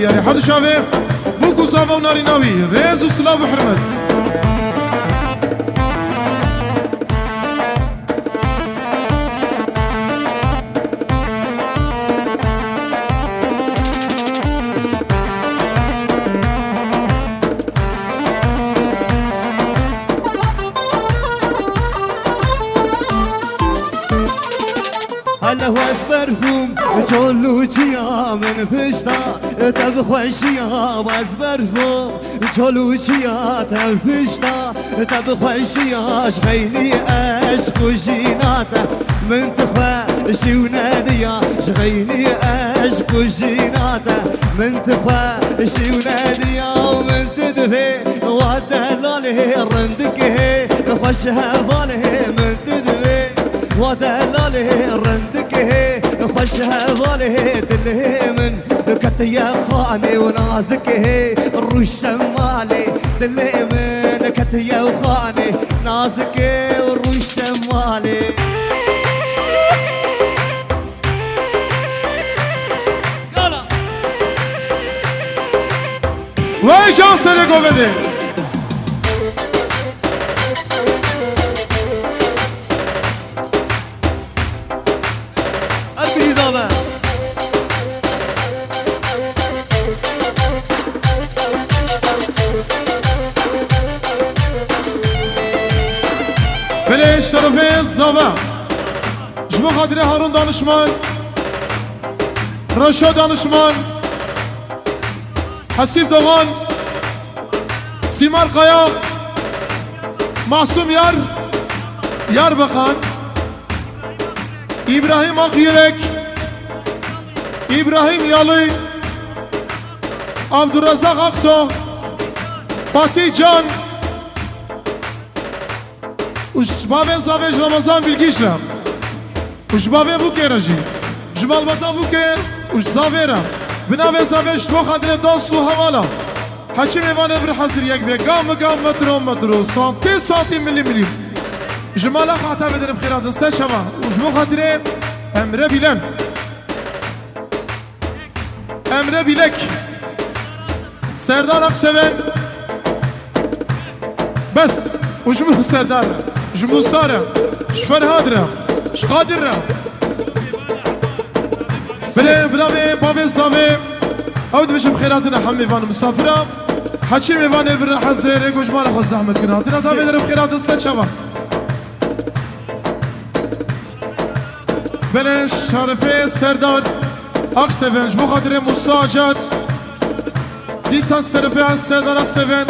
يعني حد شافه بوكو صافا وناري ناوي ريز وسلاف وحرمت هلا واسبرهم جولو جيا من بشتا تبخوشيا واسبرهم جولو جيا تبشتا تبخوشيا شغيني عشق وجيناته من تخوشي وناديا شغيني عشق وجيناته من تخوشي وناديا ومن تدفي ودلاله رندك خوشها باله من تدفي ودلاله رندك خوشها باله دله من كتيا خاني ونازك الروش شمالي دله من كتيا وخاني نازك والروش شمالي يلا وای جان سره گو بده البيزابة بله شرفه زاوه جمع خاطر هارون دانشمان رشا دانشمان حسیب دوغان سیمار قیا معصوم یار بقان İbrahim Akyürek, İbrahim Yalı, Abdurrazak Akto, Fatih Can, Uşbabe Zaveş Ramazan Bilgiçra, Uşbabe Buke Raji, Jmalbata Buke, Uşzavera, Binave Zaveş Bokhadre Dansu Havala, Haçim Evan Evri Hazır Yek ve Gam metro, santi milim. جمالا خاطر بدرم خیرات است شما وجمو خاطره امره بیلن امره بیلک سردار اقسمن بس وجمو سردار جمو ساره شفرهادره شقادره بلا بابي صافي اود بشم خيراتنا حمي فان مسافره حكي ميفان البر حزير جمالا خو زحمت كناتنا تا بدرم خيرات است شما بلش شرفه سردار اقسفن جمو خاطر مساجد دیسان سرفه از سردار اقسفن